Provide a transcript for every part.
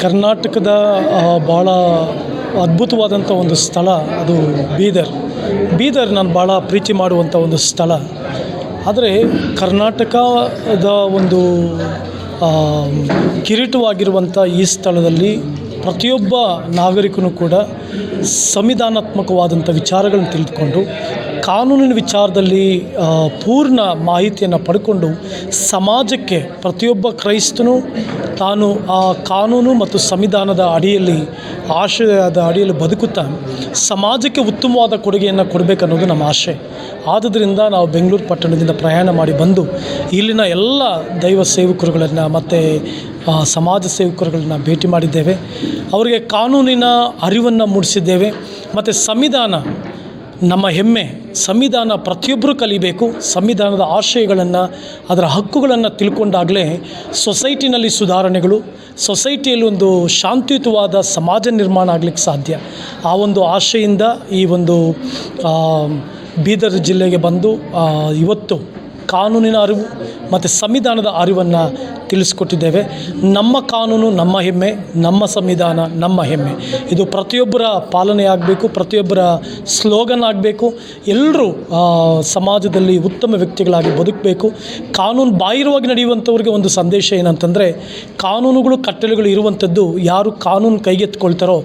ಕರ್ನಾಟಕದ ಭಾಳ ಅದ್ಭುತವಾದಂಥ ಒಂದು ಸ್ಥಳ ಅದು ಬೀದರ್ ನಾನು ಭಾಳ ಪ್ರೀತಿ ಮಾಡುವಂಥ ಒಂದು ಸ್ಥಳ. ಆದರೆ ಕರ್ನಾಟಕದ ಒಂದು ಕಿರೀಟವಾಗಿರುವಂಥ ಈ ಸ್ಥಳದಲ್ಲಿ ಪ್ರತಿಯೊಬ್ಬ ನಾಗರಿಕನು ಕೂಡ ಸಂವಿಧಾನಾತ್ಮಕವಾದಂಥ ವಿಚಾರಗಳನ್ನು ತಿಳಿದುಕೊಂಡು ಕಾನೂನಿನ ವಿಚಾರದಲ್ಲಿ ಪೂರ್ಣ ಮಾಹಿತಿಯನ್ನು ಪಡ್ಕೊಂಡು ಸಮಾಜಕ್ಕೆ ಪ್ರತಿಯೊಬ್ಬ ಕ್ರೈಸ್ತನು ತಾನು ಆ ಕಾನೂನು ಮತ್ತು ಸಂವಿಧಾನದ ಅಡಿಯಲ್ಲಿ ಆಶಯದ ಅಡಿಯಲ್ಲಿ ಬದುಕುತ್ತಾ ಸಮಾಜಕ್ಕೆ ಉತ್ತಮವಾದ ಕೊಡುಗೆಯನ್ನು ಕೊಡಬೇಕನ್ನೋದು ನಮ್ಮ ಆಶೆ. ಆದುದರಿಂದ ನಾವು ಬೆಂಗಳೂರು ಪಟ್ಟಣದಿಂದ ಪ್ರಯಾಣ ಮಾಡಿ ಬಂದು ಇಲ್ಲಿನ ಎಲ್ಲ ದೈವ ಸೇವಕರುಗಳನ್ನು ಮತ್ತು ಸಮಾಜ ಸೇವಕರುಗಳನ್ನ ಭೇಟಿ ಮಾಡಿದ್ದೇವೆ. ಅವರಿಗೆ ಕಾನೂನಿನ ಅರಿವನ್ನು ಮೂಡಿಸಿದ್ದೇವೆ. ಮತ್ತು ಸಂವಿಧಾನ ನಮ್ಮ ಹೆಮ್ಮೆ. ಸಂವಿಧಾನ ಪ್ರತಿಯೊಬ್ಬರೂ ಕಲಿಬೇಕು. ಸಂವಿಧಾನದ ಆಶಯಗಳನ್ನು, ಅದರ ಹಕ್ಕುಗಳನ್ನು ತಿಳ್ಕೊಂಡಾಗಲೇ ಸೊಸೈಟಿನಲ್ಲಿ ಸುಧಾರಣೆಗಳು, ಸೊಸೈಟಿಯಲ್ಲಿ ಒಂದು ಶಾಂತಿಯುತವಾದ ಸಮಾಜ ನಿರ್ಮಾಣ ಆಗಲಿಕ್ಕೆ ಸಾಧ್ಯ. ಆ ಒಂದು ಆಶೆಯಿಂದ ಈ ಒಂದು ಬೀದರ್ ಜಿಲ್ಲೆಗೆ ಬಂದು ಇವತ್ತು ಕಾನೂನಿನ ಅರಿವು ಮತ್ತು ಸಂವಿಧಾನದ ಅರಿವನ್ನು ತಿಳಿಸ್ಕೊಟ್ಟಿದ್ದೇವೆ. ನಮ್ಮ ಕಾನೂನು ನಮ್ಮ ಹೆಮ್ಮೆ, ನಮ್ಮ ಸಂವಿಧಾನ ನಮ್ಮ ಹೆಮ್ಮೆ. ಇದು ಪ್ರತಿಯೊಬ್ಬರ ಪಾಲನೆ ಆಗಬೇಕು, ಪ್ರತಿಯೊಬ್ಬರ ಸ್ಲೋಗನ್ ಆಗಬೇಕು. ಎಲ್ಲರೂ ಸಮಾಜದಲ್ಲಿ ಉತ್ತಮ ವ್ಯಕ್ತಿಗಳಾಗಿ ಬದುಕಬೇಕು. ಕಾನೂನು ಬಾಹಿರವಾಗಿ ನಡೆಯುವಂಥವ್ರಿಗೆ ಒಂದು ಸಂದೇಶ ಏನಂತಂದರೆ, ಕಾನೂನುಗಳು ಕಟ್ಟಳೆಗಳು ಇರುವಂಥದ್ದು, ಯಾರು ಕಾನೂನು ಕೈಗೆತ್ಕೊಳ್ತಾರೋ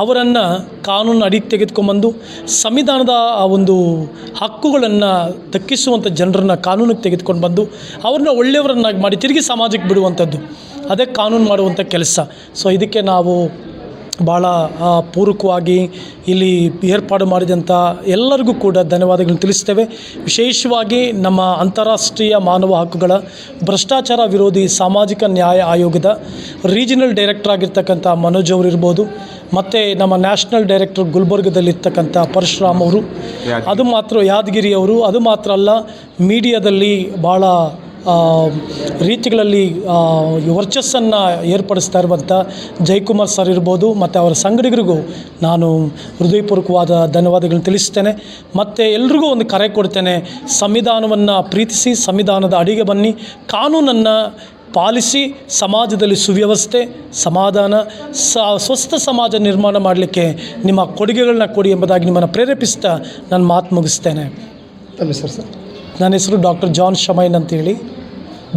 ಅವರನ್ನು ಕಾನೂನು ಅಡಿಗೆ ತೆಗೆದುಕೊಂಬಂದು ಸಂವಿಧಾನದ ಒಂದು ಹಕ್ಕುಗಳನ್ನು ದಕ್ಕಿಸುವಂಥ ಜನರನ್ನು ಕಾನೂನಿಗೆ ತೆಗೆದುಕೊಂಡು ಬಂದು ಅವ್ರನ್ನ ಒಳ್ಳೆಯವರನ್ನಾಗಿ ಮಾಡಿ ತಿರುಗಿ ಸಮಾಜಕ್ಕೆ ಬಿಡುವಂಥದ್ದು, ಅದೇ ಕಾನೂನು ಮಾಡುವಂಥ ಕೆಲಸ. ಸೊ ಇದಕ್ಕೆ ನಾವು ಭಾಳ ಪೂರಕವಾಗಿ ಇಲ್ಲಿ ಏರ್ಪಾಡು ಮಾಡಿದಂಥ ಎಲ್ಲರಿಗೂ ಕೂಡ ಧನ್ಯವಾದಗಳನ್ನು ತಿಳಿಸ್ತೇವೆ. ವಿಶೇಷವಾಗಿ ನಮ್ಮ ಅಂತಾರಾಷ್ಟ್ರೀಯ ಮಾನವ ಹಕ್ಕುಗಳ ಭ್ರಷ್ಟಾಚಾರ ವಿರೋಧಿ ಸಾಮಾಜಿಕ ನ್ಯಾಯ ಆಯೋಗದ ರೀಜನಲ್ ಡೈರೆಕ್ಟರ್ ಆಗಿರ್ತಕ್ಕಂಥ ಮನೋಜ್ ಅವರು ಇರ್ಬೋದು, ಮತ್ತು ನಮ್ಮ ನ್ಯಾಷನಲ್ ಡೈರೆಕ್ಟರ್ ಗುಲ್ಬರ್ಗದಲ್ಲಿರ್ತಕ್ಕಂಥ ಪರಶುರಾಮ್ ಅವರು, ಅದು ಮಾತ್ರ ಯಾದಗಿರಿ ಅವರು, ಅದು ಮಾತ್ರ ಅಲ್ಲ ಮೀಡಿಯಾದಲ್ಲಿ ಭಾಳ ರೀತಿಗಳಲ್ಲಿ ವರ್ಚಸ್ಸನ್ನು ಏರ್ಪಡಿಸ್ತಾ ಇರುವಂಥ ಜಯಕುಮಾರ್ ಸರ್ ಇರ್ಬೋದು, ಮತ್ತು ಅವರ ಸಂಗಡಿಗರಿಗೂ ನಾನು ಹೃದಯಪೂರ್ವಕವಾದ ಧನ್ಯವಾದಗಳನ್ನು ತಿಳಿಸ್ತೇನೆ. ಮತ್ತು ಎಲ್ರಿಗೂ ಒಂದು ಕರೆ ಕೊಡ್ತೇನೆ, ಸಂವಿಧಾನವನ್ನು ಪ್ರೀತಿಸಿ ಸಂವಿಧಾನದ ಅಡಿಗೆ ಬನ್ನಿ, ಕಾನೂನನ್ನು ಪಾಲಿಸಿ ಸಮಾಜದಲ್ಲಿ ಸುವ್ಯವಸ್ಥೆ, ಸಮಾಧಾನ, ಸ್ವಸ್ಥ ಸಮಾಜ ನಿರ್ಮಾಣ ಮಾಡಲಿಕ್ಕೆ ನಿಮ್ಮ ಕೊಡುಗೆಗಳನ್ನ ಕೊಡಿ ಎಂಬುದಾಗಿ ನಿಮ್ಮನ್ನು ಪ್ರೇರೇಪಿಸ್ತಾ ನಾನು ಮಾತು ಮುಗಿಸ್ತೇನೆ. ತಮ್ಮ ಹೆಸರು ಸರ್? ನನ್ನ ಹೆಸರು ಡಾಕ್ಟರ್ ಜಾನ್ ಶಮೈನ್ ಅಂತೇಳಿ,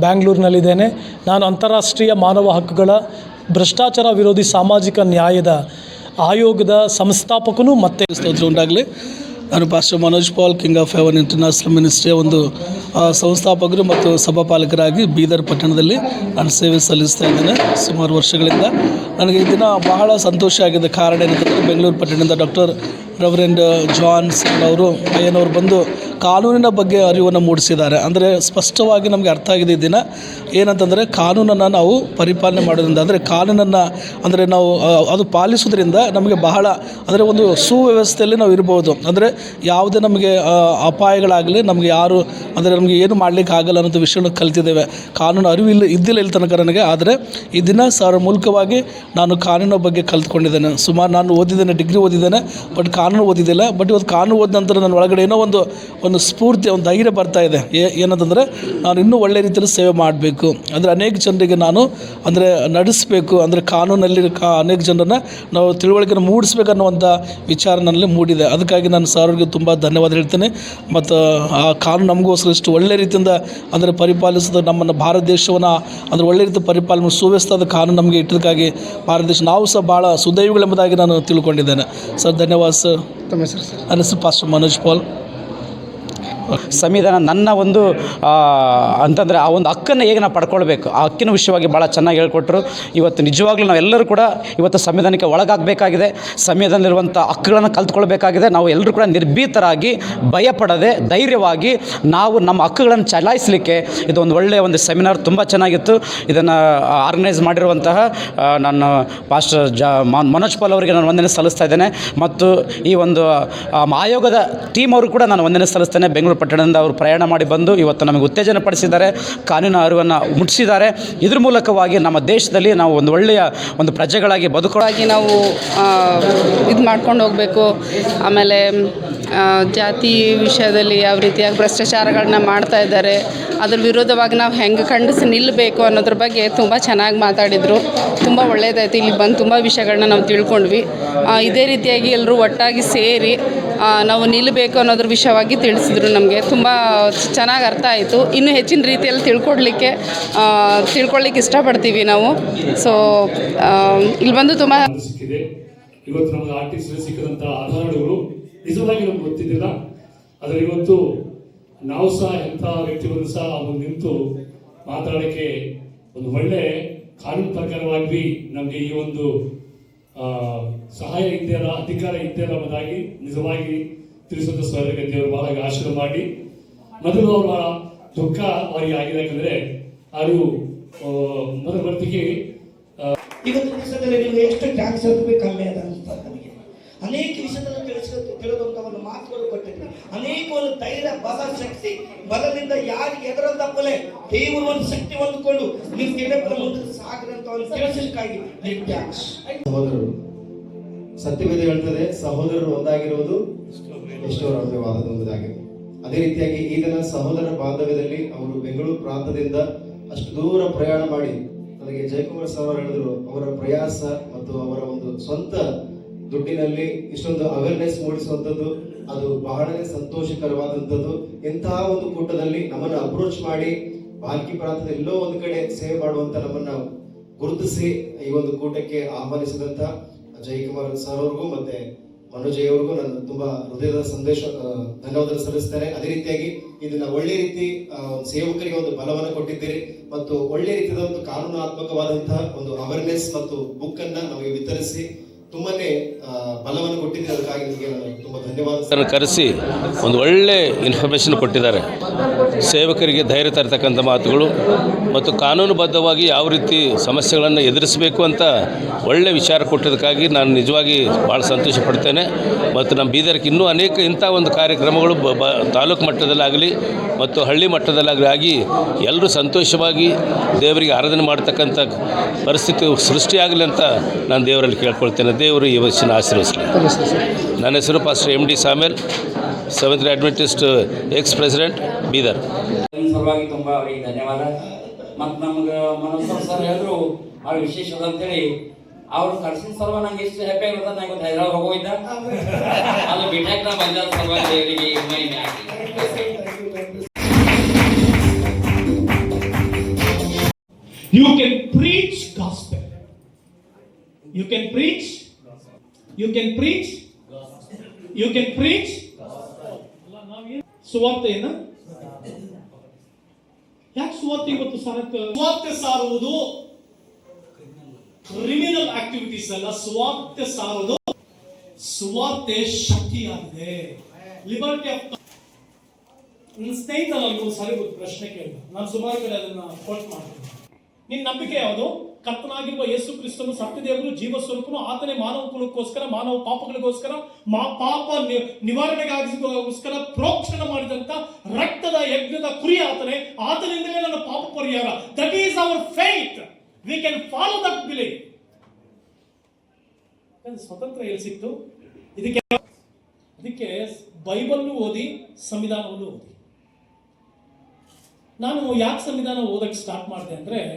ಬ್ಯಾಂಗ್ಳೂರಿನಲ್ಲಿದ್ದೇನೆ. ನಾನು ಅಂತಾರಾಷ್ಟ್ರೀಯ ಮಾನವ ಹಕ್ಕುಗಳ ಭ್ರಷ್ಟಾಚಾರ ವಿರೋಧಿ ಸಾಮಾಜಿಕ ನ್ಯಾಯದ ಆಯೋಗದ ಸಂಸ್ಥಾಪಕನು ಮತ್ತು ಸ್ತೋತ್ರ ಉಂಟಾಗಲಿ. ನಾನು pastor Manoj Paul, King of Heaven International ಮಿನಿಸ್ಟ್ರಿಯ ಒಂದು ಸಂಸ್ಥಾಪಕರು ಮತ್ತು ಸಭಾಪಾಲಕರಾಗಿ ಬೀದರ್ ಪಟ್ಟಣದಲ್ಲಿ ನಾನು ಸೇವೆ ಸಲ್ಲಿಸ್ತಾ ಇದ್ದೇನೆ ಸುಮಾರು ವರ್ಷಗಳಿಂದ. ನನಗೆ ಈ ದಿನ ಬಹಳ ಸಂತೋಷ ಆಗಿದೆ. ಕಾರಣ ಏನಂತಂದರೆ, ಬೆಂಗಳೂರು ಪಟ್ಟಣದಿಂದ ಡಾಕ್ಟರ್ ರೆವರೆಂಡ್ ಜಾನ್ ಅವರು ಅಯ್ಯನವರು ಬಂದು ಕಾನೂನಿನ ಬಗ್ಗೆ ಅರಿವನ್ನು ಮೂಡಿಸಿದ್ದಾರೆ. ಅಂದರೆ ಸ್ಪಷ್ಟವಾಗಿ ನಮಗೆ ಅರ್ಥ ಆಗಿದೆ ಈ ದಿನ ಏನಂತಂದರೆ, ಕಾನೂನನ್ನು ನಾವು ಪರಿಪಾಲನೆ ಮಾಡೋದ್ರಿಂದ, ಅಂದರೆ ಕಾನೂನನ್ನು ಅಂದರೆ ನಾವು ಅದು ಪಾಲಿಸೋದ್ರಿಂದ ನಮಗೆ ಬಹಳ ಅಂದರೆ ಒಂದು ಸುವ್ಯವಸ್ಥೆಯಲ್ಲಿ ನಾವು ಇರ್ಬೋದು. ಅಂದರೆ ಯಾವುದೇ ನಮಗೆ ಅಪಾಯಗಳಾಗಲಿ ನಮಗೆ ಯಾರು ಅಂದರೆ ನಮಗೆ ಏನು ಮಾಡಲಿಕ್ಕೆ ಆಗಲ್ಲ ಅನ್ನೋದು ವಿಷಯವನ್ನು ಕಲಿತಿದ್ದೇವೆ. ಕಾನೂನು ಅರಿವು ಇದ್ದಿಲ್ಲ ಇಲ್ಲಿ ತನಕ ನನಗೆ. ಆದರೆ ಈ ದಿನ ಸರ್ ಮೂಲಕವಾಗಿ ನಾನು ಕಾನೂನಿನ ಬಗ್ಗೆ ಕಲಿತ್ಕೊಂಡಿದ್ದೇನೆ. ಸುಮಾರು ನಾನು ಓದಿದ್ದೇನೆ, ಡಿಗ್ರಿ ಓದಿದ್ದೇನೆ, ಬಟ್ ಕಾನೂನು ಓದಿದ್ದಿಲ್ಲ. ಬಟ್ ಇವತ್ತು ಕಾನೂನು ಓದಿದ ನಂತರ ನನ್ನ ಒಳಗಡೆ ಏನೋ ಒಂದು ಸ್ಫೂರ್ತಿ, ಒಂದು ಧೈರ್ಯ ಬರ್ತಾ ಇದೆ. ಏನಂತಂದರೆ, ನಾನು ಇನ್ನೂ ಒಳ್ಳೆ ರೀತಿಯಲ್ಲಿ ಸೇವೆ ಮಾಡಬೇಕು, ಅಂದರೆ ಅನೇಕ ಜನರಿಗೆ ನಾನು ಅಂದರೆ ನಡೆಸಬೇಕು, ಅಂದರೆ ಕಾನೂನಲ್ಲಿ ಅನೇಕ ಜನರನ್ನು ನಾವು ತಿಳುವಳಿಕೆಯನ್ನು ಮೂಡಿಸ್ಬೇಕನ್ನುವಂಥ ವಿಚಾರ ನನ್ನಲ್ಲಿ ಮೂಡಿದೆ. ಅದಕ್ಕಾಗಿ ನಾನು ಸರ್ಗೆ ತುಂಬ ಧನ್ಯವಾದ ಹೇಳ್ತೇನೆ. ಮತ್ತು ಆ ಕಾನೂನು ನಮಗೋಸ್ಕರ ಇಷ್ಟು ಒಳ್ಳೆ ರೀತಿಯಿಂದ ಅಂದರೆ ಪರಿಪಾಲಿಸೋದು, ನಮ್ಮನ್ನು ಭಾರತ ದೇಶವನ್ನು ಅಂದರೆ ಒಳ್ಳೆ ರೀತಿ ಪರಿಪಾಲನೆ ಸುವ್ಯವಸ್ಥಾದ ಕಾನೂನು ನಮಗೆ ಇಟ್ಟದಕ್ಕಾಗಿ ಭಾರತ ದೇಶ ನಾವು ಸಹ ಭಾಳ ಸುದೈವಗಳೆಂಬುದಾಗಿ ನಾನು ತಿಳ್ಕೊಂಡಿದ್ದೇನೆ. ಸರ್ ಧನ್ಯವಾದ ಸರ್. ತಮ್ಮ ಹೆಸರು ಸರ್? ನನ್ನ ಹೆಸರು ಪಾಸ್ಟರ್ ಮನೋಜ್ ಪಾಲ್. ಸಂವಿಧಾನ ನನ್ನ ಒಂದು ಅಂತಂದರೆ ಆ ಒಂದು ಹಕ್ಕನ್ನು ಹೇಗೆ ನಾವು ಪಡ್ಕೊಳ್ಬೇಕು, ಆ ಹಕ್ಕಿನ ವಿಷಯವಾಗಿ ಭಾಳ ಚೆನ್ನಾಗಿ ಹೇಳ್ಕೊಟ್ರು. ಇವತ್ತು ನಿಜವಾಗ್ಲೂ ನಾವೆಲ್ಲರೂ ಕೂಡ ಇವತ್ತು ಸಂವಿಧಾನಕ್ಕೆ ಒಳಗಾಗಬೇಕಾಗಿದೆ, ಸಂವಿಧಾನದಲ್ಲಿರುವಂಥ ಹಕ್ಕುಗಳನ್ನು ಕಲ್ತ್ಕೊಳ್ಬೇಕಾಗಿದೆ. ನಾವು ಎಲ್ಲರೂ ಕೂಡ ನಿರ್ಭೀತರಾಗಿ, ಭಯಪಡದೆ, ಧೈರ್ಯವಾಗಿ ನಾವು ನಮ್ಮ ಹಕ್ಕುಗಳನ್ನು ಚಲಾಯಿಸಲಿಕ್ಕೆ ಇದು ಒಂದು ಒಳ್ಳೆಯ ಒಂದು ಸೆಮಿನಾರ್. ತುಂಬ ಚೆನ್ನಾಗಿತ್ತು. ಇದನ್ನು ಆರ್ಗನೈಸ್ ಮಾಡಿರುವಂತಹ ನಾನು ಪಾಸ್ಟರ್ ಮನೋಜ್ ಪಾಲ್ ಅವರಿಗೆ ನಾನು ವಂದನೆ ಸಲ್ಲಿಸ್ತಾ ಇದ್ದೇನೆ. ಮತ್ತು ಈ ಒಂದು ಆಯೋಗದ ಟೀಮ್ ಅವರು ಕೂಡ ನಾನು ವಂದನೆ ಸಲ್ಲಿಸ್ತೇನೆ. ಬೆಂಗಳೂರು ಪಟ್ಟಣದಿಂದ ಅವರು ಪ್ರಯಾಣ ಮಾಡಿ ಬಂದು ಇವತ್ತು ನಮಗೆ ಉತ್ತೇಜನ ಪಡಿಸಿದ್ದಾರೆ, ಕಾನೂನು ಅರಿವನ್ನು ಮುಟ್ಟಿಸಿದ್ದಾರೆ. ಇದ್ರ ಮೂಲಕವಾಗಿ ನಮ್ಮ ದೇಶದಲ್ಲಿ ನಾವು ಒಂದು ಒಳ್ಳೆಯ ಒಂದು ಪ್ರಜೆಗಳಾಗಿ ಬದುಕೋವಾಗಿ ನಾವು ಇದು ಮಾಡ್ಕೊಂಡು ಹೋಗಬೇಕು. ಆಮೇಲೆ ಜಾತಿ ವಿಷಯದಲ್ಲಿ ಯಾವ ರೀತಿಯಾಗಿ ಭ್ರಷ್ಟಾಚಾರಗಳನ್ನ ಮಾಡ್ತಾ ಇದ್ದಾರೆ ಅದ್ರ ವಿರೋಧವಾಗಿ ನಾವು ಹೆಂಗೆ ಖಂಡಿಸಿ ನಿಲ್ಲಬೇಕು ಅನ್ನೋದ್ರ ಬಗ್ಗೆ ತುಂಬ ಚೆನ್ನಾಗಿ ಮಾತಾಡಿದರು. ತುಂಬ ಒಳ್ಳೆಯದಾಯಿತು. ಇಲ್ಲಿ ಬಂದು ತುಂಬ ವಿಷಯಗಳನ್ನ ನಾವು ತಿಳ್ಕೊಂಡ್ವಿ. ಇದೇ ರೀತಿಯಾಗಿ ಎಲ್ಲರೂ ಒಟ್ಟಾಗಿ ಸೇರಿ ನಾವು ನಿಲ್ಲಬೇಕು ಅನ್ನೋದ್ರ ವಿಷಯವಾಗಿ ತಿಳಿಸಿದ್ರು. ನಮಗೆ ತುಂಬ ಚೆನ್ನಾಗಿ ಅರ್ಥ ಆಯಿತು. ಇನ್ನೂ ಹೆಚ್ಚಿನ ರೀತಿಯಲ್ಲಿ ತಿಳ್ಕೊಳ್ಳಿಕ್ಕೆ ಇಷ್ಟಪಡ್ತೀವಿ ನಾವು. ಸೊ ಇಲ್ಲಿ ಬಂದು ತುಂಬ ಸಿಕ್ಕಿದೆ. ಇವತ್ತು ನಮಗೆ ಆರ್ಟಿಸ್ಟ್ ಸಿಕ್ಕಿದಂಥ ಆಧಾರಗಳು ನಿಜವಾಗಿ ನಮ್ಗೆ ಗೊತ್ತಿದ್ದಿಲ್ಲ. ಆದರೆ ಇವತ್ತು ನಾವು ಸಹ ಎಂಥ ವ್ಯಕ್ತಿಗಳು ಸಹ ಅವ್ರು ನಿಂತು ಮಾತಾಡೋಕ್ಕೆ ಒಂದು ಒಳ್ಳೆ ಕಾನೂನು ಪ್ರಕಾರವಾಗಿ ನಮಗೆ ಈ ಒಂದು ಸಹಾಯ ಇದೆಯಲ್ಲ, ಅಧಿಕಾರ ಇದೆಯಲ್ಲ ಅನ್ನೋದಾಗಿ ನಿಜವಾಗಿ ತಿಳಿಸುವಂಥ ಸ್ವರ್ಗ ದೇವರು ಬಹಳ ಆಶೀರ್ವಾದ ಮಾಡಿ. ಮೊದಲು ಅವರ ದುಃಖ ಅವರಿಗೆ ಆಗಿದೆ. ಯಾಕಂದರೆ ಅದು ಮೊದಲ ಇವತ್ತು ದಿವಸದಲ್ಲಿ ನೀವು ಎಷ್ಟು ಟ್ಯಾಕ್ಸ್ ಕಮ್ಮಿ ಅದ ಅನಿಸ್ತದೆ ನಮಗೆ. ಅನೇಕ ವಿಷಯದಲ್ಲಿ ತಿಳಿದಂಥ ಒಂದು ಮಾತುಗಳು ಕೊಟ್ಟಿದ್ವಿ. ಅನೇಕ ಒಂದು ಧೈರ್ಯ, ಬಲ, ಶಕ್ತಿ, ಬಲದಿಂದ ಯಾರಿಗೆ ಎದರಂತ ಕೊಲೆ ದೇವರು ಒಂದು ಶಕ್ತಿ ಹೊಂದಿಕೊಂಡು ನೀವು ಗೆಳೆಯರ ಮುಂದೆ ಸಾಗದಂತ ಒಂದು ತಿಳಿಸಲಿಕ್ಕಾಗಿ ನೀವು ಟ್ಯಾಕ್ಸ್. ಸಹೋದರರು, ಸತ್ಯವೇದ ಹೇಳ್ತದೆ, ಸಹೋದರರು ಒಂದಾಗಿರುವುದು ಎಷ್ಟೋ ರಮ್ಯವಾದದ ಒಂದಾಗಿದೆ. ಅದೇ ರೀತಿಯಾಗಿ ಈ ದಿನ ಸಹೋದರ ಬಾಂಧವ್ಯದಲ್ಲಿ ಅವರು ಬೆಂಗಳೂರು ಪ್ರಾಂತದಿಂದ ಅಷ್ಟು ದೂರ ಪ್ರಯಾಣ ಮಾಡಿ ನನಗೆ ಜಯಕುಮಾರ್ ಸರ್ ಅವರು ಹೇಳಿದ್ರು, ಅವರ ಪ್ರಯಾಸ ಮತ್ತು ಅವರ ಒಂದು ಸ್ವಂತ ದುಡ್ಡಿನಲ್ಲಿ ಇಷ್ಟೊಂದು ಅವೇರ್ನೆಸ್ ಮೂಡಿಸುವಂಥದ್ದು ಅದು ಬಹಳನೇ ಸಂತೋಷಕರವಾದಂಥದ್ದು. ಇಂತಹ ಒಂದು ಕೂಟದಲ್ಲಿ ನಮ್ಮನ್ನು ಅಪ್ರೋಚ್ ಮಾಡಿ ಬಾಲ್ಕಿ ಪ್ರಾಂತದ ಎಲ್ಲೋ ಒಂದು ಕಡೆ ಸೇವೆ ಮಾಡುವಂತ ನಮ್ಮನ್ನ ಗುರುತಿಸಿ ಈ ಒಂದು ಕೂಟಕ್ಕೆ ಆಹ್ವಾನಿಸಿದಂತ ಜಯಕುಮಾರ್ ಸರ್ ಅವ್ರಿಗೂ ಮತ್ತೆ ಮನೋಜಯ್ ಅವ್ರಿಗೂ ನಾನು ತುಂಬಾ ಹೃದಯದ ಧನ್ಯವಾದ ಸಲ್ಲಿಸ್ತೇನೆ. ಅದೇ ರೀತಿಯಾಗಿ ಇದನ್ನ ಒಳ್ಳೆ ರೀತಿ ಸೇವಕರಿಗೆ ಒಂದು ಬಲವನ್ನು ಕೊಟ್ಟಿದ್ದೀರಿ ಮತ್ತು ಒಳ್ಳೆ ರೀತಿಯ ಒಂದು ಕಾನೂನಾತ್ಮಕವಾದಂತಹ ಒಂದು ಅವೇರ್ನೆಸ್ ಮತ್ತು ಬುಕ್ ಅನ್ನ ನಮಗೆ ವಿತರಿಸಿ ತುಂಬಾನೇ ಬಲವನ್ನು ಕೊಟ್ಟಿದ್ದೀರಿ. ಅದಕ್ಕಾಗಿ ನಿಮಗೆ ನಾನು ತುಂಬಾ ಧನ್ಯವಾದ. ಕರೆಸಿ ಒಂದು ಒಳ್ಳೆ ಇನ್ಫಾರ್ಮೇಷನ್ ಕೊಟ್ಟಿದ್ದಾರೆ. ಸೇವಕರಿಗೆ ಧೈರ್ಯ ತರತಕ್ಕಂಥ ಮಾತುಗಳು ಮತ್ತು ಕಾನೂನುಬದ್ಧವಾಗಿ ಯಾವ ರೀತಿ ಸಮಸ್ಯೆಗಳನ್ನು ಎದುರಿಸಬೇಕು ಅಂತ ಒಳ್ಳೆ ವಿಚಾರ ಕೊಟ್ಟಿದ್ದಕ್ಕಾಗಿ ನಾನು ನಿಜವಾಗಿ ಭಾಳ ಸಂತೋಷ ಪಡ್ತೇನೆ. ಮತ್ತು ನಮ್ಮ ಬೀದರ್ಗೆ ಇನ್ನೂ ಅನೇಕ ಇಂಥ ಒಂದು ಕಾರ್ಯಕ್ರಮಗಳು ತಾಲೂಕು ಮಟ್ಟದಲ್ಲಾಗಲಿ ಮತ್ತು ಹಳ್ಳಿ ಮಟ್ಟದಲ್ಲಾಗಲಿ ಆಗಿ ಎಲ್ಲರೂ ಸಂತೋಷವಾಗಿ ದೇವರಿಗೆ ಆರಾಧನೆ ಮಾಡ್ತಕ್ಕಂಥ ಪರಿಸ್ಥಿತಿ ಸೃಷ್ಟಿಯಾಗಲಿ ಅಂತ ನಾನು ದೇವರಲ್ಲಿ ಕೇಳ್ಕೊಳ್ತೇನೆ. ದೇವರು ಈ ವರ್ಷನ ಆಶೀರ್ವದಿಸಲಿ. ನನ್ನ ಹೆಸರು pastor MD ಸಾಮೇಲ್, seventh Adventist X president, Bidar. ಸಲುವಾಗಿ ತುಂಬ ಅವರಿಗೆ ಧನ್ಯವಾದ. ಮತ್ತು ನಮ್ಗೆ ಮನೋಜ್ ಸರ್ ಹೇಳಿದ್ರು ಭಾಳ ವಿಶೇಷವಾದ ಅಂತೇಳಿ ಅವ್ರು ಕಳ್ಸಿನ ಸಲುವ ನಂಗೆ ಎಷ್ಟು ಹ್ಯಾಪಿ ಆಗಿರ್ತದೆ. ನಂಗೆ ಒಂದು ಹೈದರಾಬಾದ್ ಹೋಗೋಯ್ತ ಅಲ್ಲಿ ಬಿಟ್ಟಾಕ ನಾ ಬಂದ ಸಲುವಾಗಿ ದೇವರಿಗೆ ಮಹಿಮೆ ಆಗಿ. You can preach gospel. You can preach. You can preach. You can preach. ಸುವಾರ್ತೆ ಏನ? ಯಾಕೆ ಸುವಾರ್ತೆ ಇವತ್ತು ಸುವಾರ್ತೆ ಸಾರುವುದು ಕ್ರಿಮಿನಲ್ ಆಕ್ಟಿವಿಟೀಸ್ ಅಲ್ಲ. ಸುವಾರ್ತೆ ಸಾರುವುದು ಸುವಾರ್ತೆ ಶಕ್ತಿಯಾಗಿದೆ. ಲಿಬರ್ಟಿ ಆಫ್ ನನ್ನ ಸ್ನೇಹಿತ ನನಗೆ ಸರಿ ಗೊತ್ತು ಪ್ರಶ್ನೆ ಕೇಳಿದ. ನಾನು ಸುಮಾರು ಕಡೆ ಅದನ್ನ ಕೋಟ್ ಮಾಡ್ತೀನಿ. ನಿನ್ನ ನಂಬಿಕೆ ಯಾವುದು? ಕರ್ತನಾಗಿರುವ ಯೇಸು ಕ್ರಿಸ್ತನು ಸತ್ಯದೇವರು, ಜೀವ ಸ್ವರೂಪನು, ಆತನೇ ಮಾನವ ಕುಲಕ್ಕೋಸ್ಕರ, ಮಾನವ ಪಾಪಗಳಿಗೋಸ್ಕರ, ಪಾಪ ನಿವಾರಣೆಗೋಸ್ಕರ ಪ್ರೋಕ್ಷಣ ಮಾಡಿದಂತ ರಕ್ತದ ಯಜ್ಞದ ಕುರಿ ಆತನೇ. ಆತನಿಂದಲೇ ನನ್ನ ಪಾಪ ಪರಿಹಾರ. That is our faith. We can follow that believe. ಸ್ವತಂತ್ರ ಎಲ್ಲಿ ಸಿಕ್ತು? ಇದಕ್ಕೆ ಬೈಬಲ್ನು ಓದಿ, ಸಂವಿಧಾನವನ್ನು ಓದಿ. ನಾನು ಯಾಕೆ ಸಂವಿಧಾನ ಓದಕ್ಕೆ ಸ್ಟಾರ್ಟ್ ಮಾಡಿದೆ ಅಂದ್ರೆ